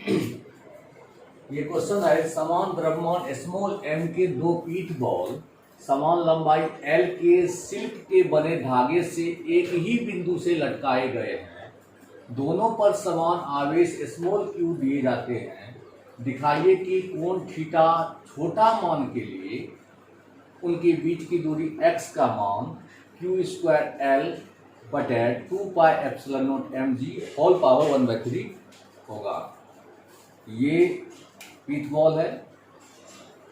ये क्वेश्चन है, समान द्रव्यमान स्मॉल m के दो पीठ बॉल समान लंबाई l के सिल्क के बने धागे से एक ही बिंदु से लटकाए गए हैं। दोनों पर समान आवेश स्मॉल q दिए जाते हैं। दिखाइए कि कोण थीटा छोटा मान के लिए उनके बीच की दूरी x का मान q² L बटे 2πε0 mg होल पावर 1/3 होगा। ये पीठ बॉल है।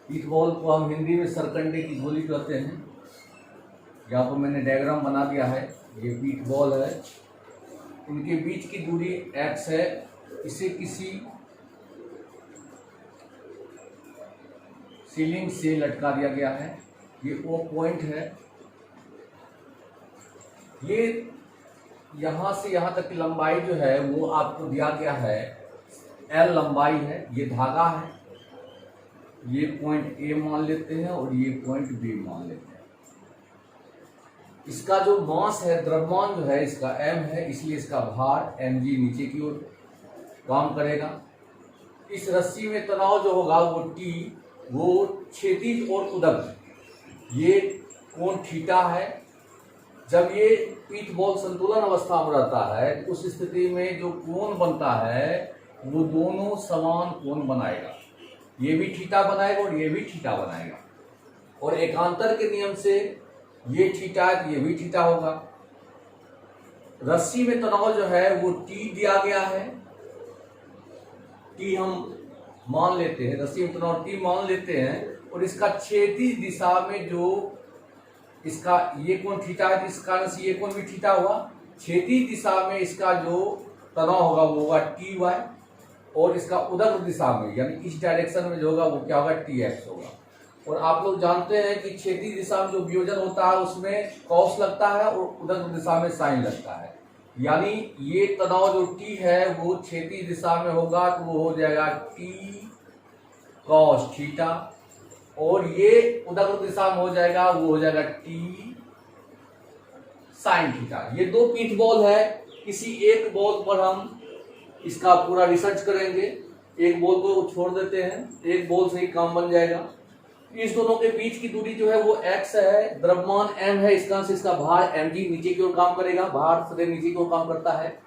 पीठ बॉल को हम हिंदी में सरकंडे की झोली कहते हैं। यहाँ पर मैंने डायग्राम बना दिया है। ये पीठ बॉल है, इनके बीच की दूरी x है। इसे किसी सीलिंग से लटका दिया गया है। ये O पॉइंट है। ये यहाँ से यहाँ तक की लंबाई जो है वो आपको दिया गया है, L लंबाई है। ये धागा है, ये पॉइंट A मान लेते हैं और ये पॉइंट B मान लेते हैं। इसका जो मास है, द्रव्यमान जो है इसका m है, इसलिए इसका भार mg नीचे की ओर काम करेगा। इस रस्सी में तनाव जो होगा वो T, वो क्षैतिज और उदक, ये कोण थीटा है। जब ये पीठ बॉल संतुलन अवस्था में रहता है तो उस स्थिति में जो कोण बनता है वो दोनों समान कोण बनाएगा। ये भी थीटा बनाएगा और ये भी थीटा बनाएगा। और एकांतर के नियम से ये थीटा ये भी थीटा होगा। रस्सी में तनाव जो है वो T दिया गया है। T हम मान लेते हैं, रस्सी में तनाव T मान लेते हैं। और इसका क्षैतिज दिशा में जो इसका ये कोण थीटा है, इस कारण से ये कोण भी थीटा हुआ। क्षैतिज दिशा में इसका जो तनाव होगा वो होगा Ty, और इसका उदक दिशा में यानी इस डायरेक्शन में जो होगा वो क्या होगा, Tx होगा। और आप लोग जानते हैं कि क्षैतिज दिशा में जो वियोजन होता है उसमें कॉस लगता है और उदक दिशा में साइन लगता है। यानी ये तनाव जो T है वो क्षैतिज दिशा में होगा तो वो हो जाएगा T cos थीटा, और ये उदक दिशा में हो जाएगा वो हो जाएगा T sin थीटा। ये दो पीठ बॉल है। किसी एक बॉल पर हम इसका पूरा रिसर्च करेंगे। एक बॉल को छोड़ देते हैं, एक बॉल से ही काम बन जाएगा। इस दोनों के बीच की दूरी जो है वो x है, द्रव्यमान m है, इस कारण से इसका भार mg नीचे की ओर काम करेगा। भार सदैव नीचे की ओर काम करता है।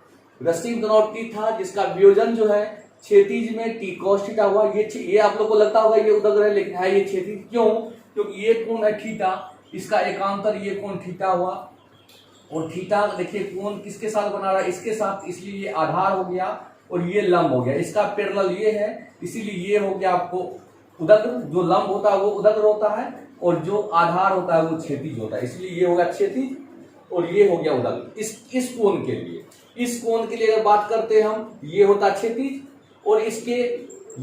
रस्सी में तनाव T था जिसका वियोजन जो है क्षैतिज में T cos थीटा हुआ। ये आप लोग को लगता होगा ये उदक है, लेकिन है ये क्षैतिज। क्यों? क्योंकि ये कोण है थीटा, इसका एकांतर ये कोण थीटा हुआ। और थीटा देखिए कोण किसके साथ बना रहा है, इसके साथ, इसलिए ये आधार हो गया और ये लंब हो गया। इसका पैरेलल ये है, इसीलिए ये हो गया आपको उदक। जो लंब होता है वो उदक होता है और जो आधार होता है वो क्षैतिज होता है, इसलिए ये होगा क्षैतिज और ये हो गया उदक। इस कोण के लिए, इस कोण के लिए अगर बात करते हैं हम, ये होता है क्षैतिज और इसके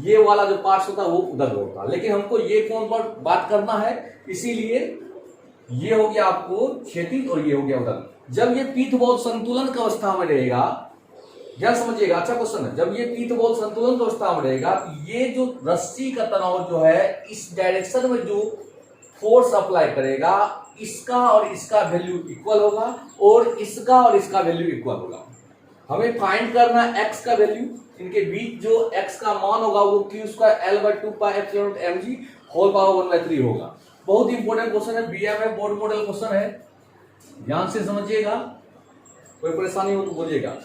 ये वाला जो पार्ट होता है वो उदक होता है। लेकिन हमको ये कोण पर बात करना है, इसीलिए ये हो गया आपको क्षैतिज और ये हो गया उदक। जब ये पीठ बॉल संतुलन की अवस्था में रहेगा, ध्यान समझिएगा, अच्छा क्वेश्चन है। जब ये पीठ बॉल संतुलन की अवस्था में रहेगा तो ये जो रस्सी का तनाव जो है इस डायरेक्शन में जो फोर्स अप्लाई करेगा, इसका और इसका वैल्यू इक्वल होगा और इसका और इसका वैल्यू इक्वल होगा। हमें फाइंड करना है x का वैल्यू। इनके बीच जो x का मान होगा वो q² L/2πε0 mg whole power 1/3 होगा। बहुत इंपॉर्टेंट क्वेश्चन है, बीएम है, बोर्ड मॉडल क्वेश्चन है, ध्यान से समझिएगा। कोई परेशानी हो तो बोलिएगा।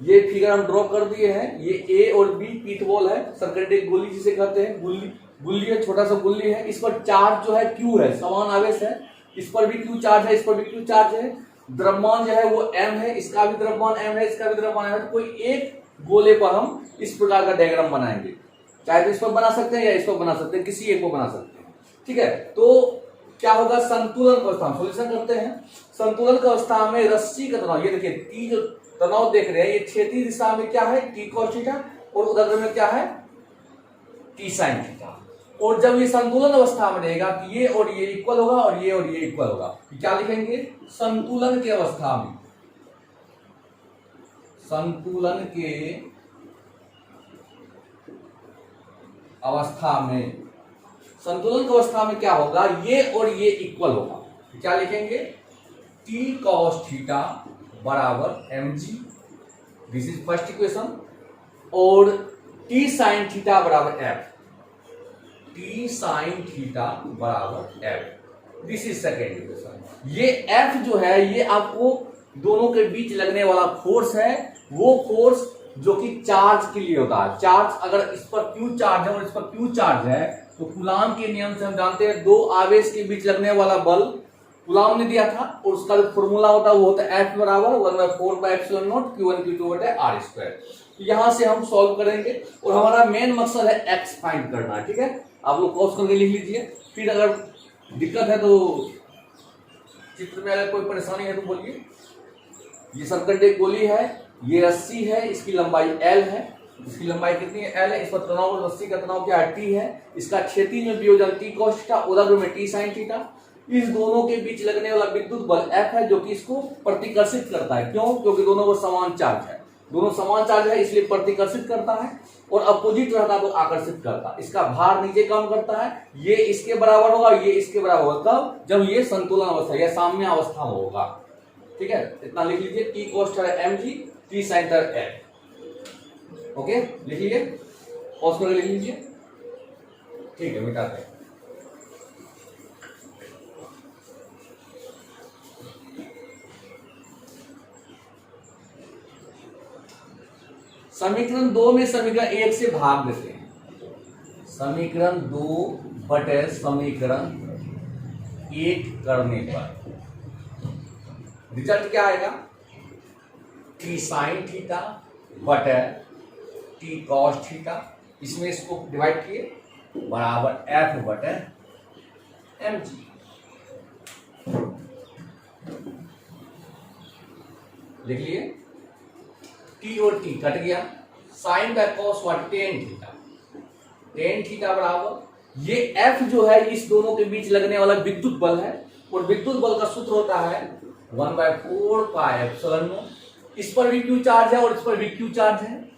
ये फिगर हम ड्रॉ कर दिए हैं। ये A और B पीठ बॉल है, सरकंडे की गोली जिसे कहते हैं, गुल्ली है, छोटा सा गुल्ली है। इस पर चार्ज जो है Q है, समान आवेश है। इस पर भी Q चार्ज है, इस पर भी Q चार्ज है। द्रव्यमान जो है वो m है, इसका भी द्रव्यमान m है, इसका भी द्रव्यमान m है। तो कोई एक गोले पर हम इस प्रकार का डायग्राम बनाएंगे। चाहे तो इस पर बना सकते हैं या इस पर बना सकते हैं, किसी एक को बना सकते हैं, ठीक है। तो क्या होगा, संतुलन की अवस्था में सोल्यूशन करते हैं। संतुलन की अवस्था में रस्सी का तनाव, ये देखिए T जो तनाव देख रहे हैं ये क्षैतिज दिशा में क्या है, T cos थीटा, और उदक में क्या है, T sin थीटा। और जब ये संतुलन अवस्था में रहेगा तो ये और ये इक्वल होगा और ये इक्वल होगा। क्या लिखेंगे, संतुलन की अवस्था में, संतुलन के अवस्था में, संतुलन की अवस्था में क्या होगा, ये और ये इक्वल होगा। क्या लिखेंगे, T cos थीटा बराबर mg, this is first equation. और टी साइन थीटा बराबर एफ, टी साइन थीटा बराबर F, this is second equation. ये एफ जो है ये आपको दोनों के बीच लगने वाला फोर्स है, वो फोर्स जो कि चार्ज के लिए होता है। चार्ज अगर इस पर क्यू चार्ज है और इस पर क्यू चार्ज है तो कूलाम के नियम से हम जानते हैं दो आवेश के बीच लगने वाला बल कूलाम ने दिया था, और उसका जो फॉर्मूला होता है वो होता है एफ बराबर 1/4πε0 Q1 Q2 बटे आर स्क्वायर। यहां से हम सॉल्व करेंगे और हमारा मेन मकसद है एक्स फाइंड करना, ठीक है। आप लोग पॉज करके लिख लीजिए, फिर अगर दिक्कत है तो चित्र में अगर कोई परेशानी है तो बोलिए। ये सर्कल एक गोली है, ये रस्सी है, इसकी लंबाई एल है, इसकी लंबाई कितनी है एल है, इस पर तनाव रस्सी का तनाव क्या है टी है, इसका क्षैतिज में वियोजन टी cos थीटा, ऊर्ध्वाधर में टी sin थीटा। इस दोनों के बीच लगने वाला विद्युत बल F है जो कि इसको प्रतिकर्षित करता है। क्यों? क्योंकि दोनों को समान चार्ज है, दोनों समान चार्ज है इसलिए प्रतिकर्षित करता है, और अपोजिट रहता तो आकर्षित करता। इसका भार नीचे कम करता है, ये इसके बराबर होगा, ये इसके बराबर होगा। कब? जब ये संतुलन अवस्था या साम्य अवस्था में होगा, ठीक है। इतना लिख लीजिए, T cos theta mg, T sin theta f। Okay, लिख लीजिए, पॉज करके लिख लीजिए, ठीक है, मिटाते हैं। समीकरण 2 में समीकरण 1 से भाग देते हैं। समीकरण 2 बटे समीकरण 1 करने पर रिजल्ट क्या आएगा? टी साइन थीटा बटे टी cos थीटा, इसमें इसको डिवाइड किए बराबर एफ बटे एम जी। लिख लिए, टी और टी कट गया, साइन बाय कॉस हुआ टेन थीटा, टेन थीटा बराबर ये एफ जो है इस दोनों के बीच लगने वाला विद्युत बल है, और विद्युत बल का सूत्र होता है 1/4πε0। इस पर भी क्यू चार्ज है और इस पर भी क्यू चार्ज है,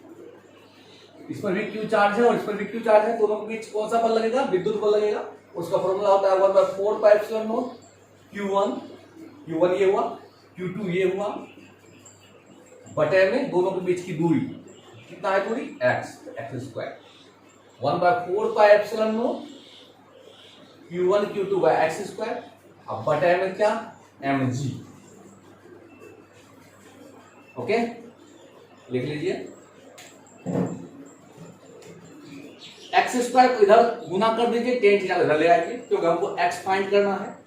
इस पर भी क्यू चार्ज है और इस पर भी क्यू चार्ज है, दोनों के बीच कौन सा बल लगेगा? विद्युत बल लगेगा। उसका फॉर्मूला होता है 1/4πε0 Q1 ये हुआ, Q2 ये हुआ, बटे में दोनों के बीच की दूरी कितना है? दूरी x square 1/4πε0 Q1 Q2 by x square, अब बटे में क्या? mg। ओके, लिख लीजिए, एक्स स्क्वायर को इधर गुना कर दीजिए, टेन थीटा इधर ले आइए क्योंकि हमको एक्स फाइंड करना है,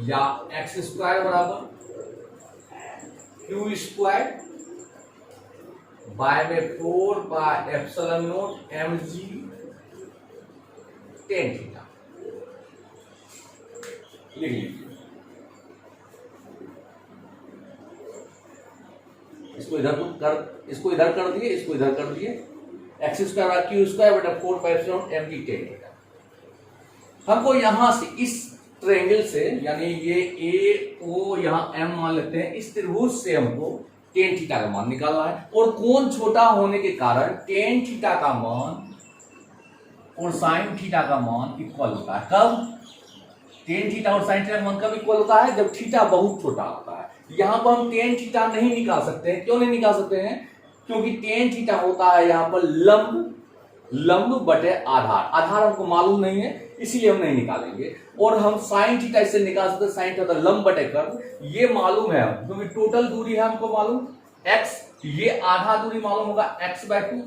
या एक्स स्क्वायर बराबर क्यू स्क्वायर बाय में 4πε0 mg टेन थीटा। लिख लीजिए, इसको इधर कर दिए, इसको इधर कर दिए, एक्स स्क्वायर क्यू स्क्वायर बटा 4πε0 mg टेन थीटा। हमको यहां से इस ट्रायंगल से, यानी ये ए ओ यहां एम मान लेते हैं, इस त्रिभुज से हमको टेन थीटा का मान निकालना है, और कोण छोटा होने के कारण टेन थीटा का मान और साइन थीटा का मान इक्वल होता है। कब? टेन थीटा और साइन थीटा का मान कब इक्वल होता है? जब थीटा बहुत छोटा होता है। यहां पर हम टेन थीटा नहीं निकाल सकते हैं। क्यों नहीं निकाल सकते हैं? क्योंकि टेन थीटा होता है यहाँ पर लंब बटे आधार, आधार हमको मालूम नहीं है इसीलिए हम नहीं निकालेंगे। और हम साइन थीटा इससे निकाल सकते हैं, साइन थीटा लंब बटे कर्व ये मालूम है, क्योंकि टोटल दूरी है हमको मालूम x, ये आधा दूरी मालूम होगा x/2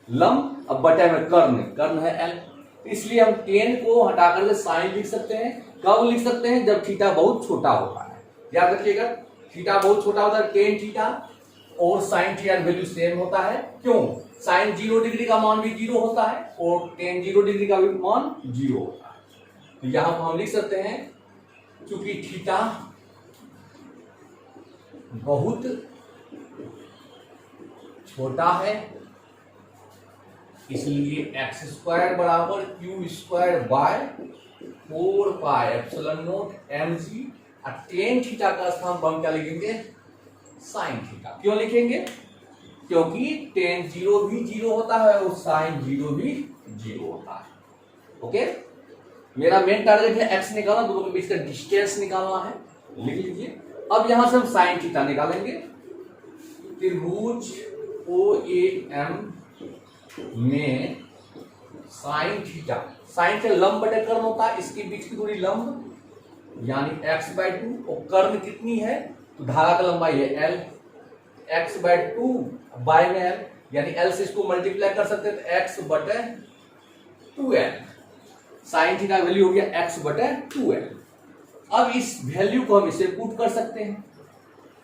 लंब, अब बटे में कर्ण है l, इसलिए हम टेन को हटा करके साइन लिख सकते हैं। कब लिख सकते हैं? जब थीटा बहुत छोटा होता है। याद रखिएगा, थीटा बहुत छोटा होता है, टेन थीटा और साइन थीटा वैल्यू सेम होता है। क्यों? साइन 0 डिग्री का मान भी 0 होता है और टेन 0 डिग्री का भी मान 0 होता है। तो यहां पर हम लिख सकते हैं, क्योंकि थीटा बहुत छोटा है इसलिए एक्स स्क्वायर बराबर क्यू स्क्वायर बाय 4πε0 mg, और टेन थीटा का स्थान पर हम क्या लिखेंगे? Sine theta. क्यों लिखेंगे? क्योंकि टेन 0 भी 0 होता है और साइन 0 भी 0 होता है। ओके, मेरा मेन टारगेट है एक्स निकालना, दोनों के बीच का डिस्टेंस निकालना है। लिख लीजिए, अब यहां से हम साइन थीटा निकालेंगे। त्रिभुज OAM में साइन थीटा, साइन से लंब बटे कर्ण होता है, इसके बीच की दूरी लंब यानी x/2, और कर्ण कितनी है तो धागा का लंबाई है l, x/2 बाय में l, यानी l से इसको मल्टीप्लाई कर सकते हैं तो x/2l, साइन थीटा का वैल्यू हो गया x/2l। अब इस वैल्यू को हम इसे पुट कर सकते हैं।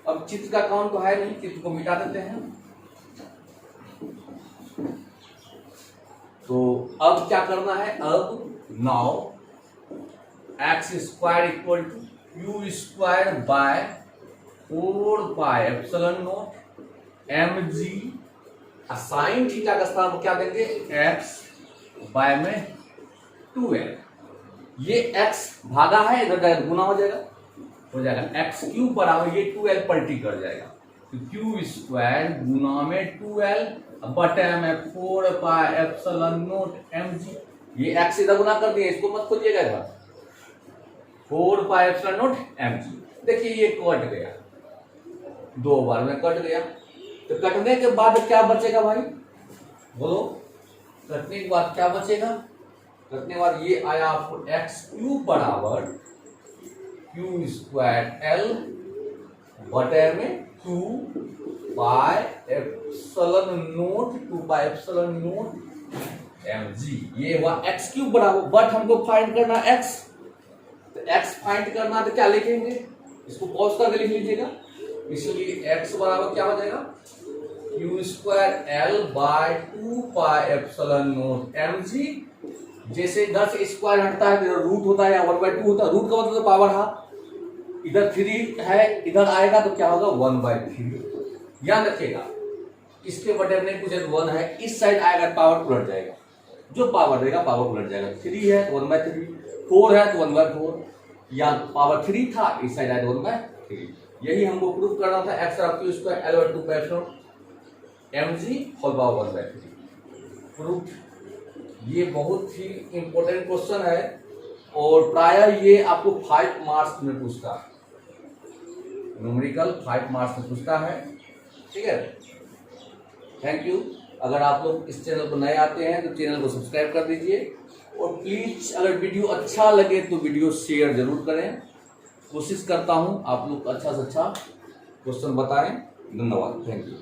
अब चित्र का काम तो है नहीं, चित्र को मिटा देते हैं। तो अब क्या करना है, अब now x² equal to q² by 4πε0 mg, sine theta का स्थान क्या देंगे x बाय में 2l, ये x भागा है इधर जाएगा गुना हो जाएगा x³ बराबर ये 2l पलटी कर जाएगा, तो q² गुना में 2l बटे में 4πε0 mg, ये x इधर गुना कर दिए, इसको मत खोजिएगा इधर, 4πε0 mg। देखिए ये कट गया, 2 बार में कट गया, तो कटने के बाद क्या बचेगा भाई बोलो, कटने के बाद क्या बचेगा, कटने के बाद ये आया आपको x³ बराबर q²l बटे में 2πε0 mg, ये हुआ x³ बराबर, बट हमको फाइंड करना x, तो x फाइंड करना तो क्या लिखेंगे, इसको पॉज करके लिख लीजिएगा, इसलिए x बराबर क्या हो जाएगा q²l बाय 2πε0 mg। जैसे इधर से स्क्वायर हटता है तो रूट होता है या 1/2 होता है, रूट का मतलब पावर हाफ, इधर 3 है इधर आएगा तो क्या होगा 1/3। याद रखिएगा इसके बटे में कुछ 1 है, इस साइड आएगा पावर उलट जाएगा, जो पावर देगा पावर उलट जाएगा, 3 है तो 1/3, 4 है तो 1/4, या पावर 3 था इस साइड आया तो 1/3। यही हमको प्रूफ करना था, x q²l और 2πε0 mg होल पावर 1/3 प्रूफ। ये बहुत ही इंपॉर्टेंट क्वेश्चन है और प्रायः ये आपको 5 मार्क्स में पूछता है, न्यूमेरिकल 5 मार्क्स में पूछता है, ठीक है। Thank you. अगर आप लोग इस चैनल पर नए आते हैं तो चैनल को सब्सक्राइब कर दीजिए, और प्लीज अगर वीडियो अच्छा लगे तो वीडियो शेयर जरूर करें। कोशिश करता हूं आप लोग अच्छा से अच्छा क्वेश्चन बताएं। धन्यवाद, थैंक यू।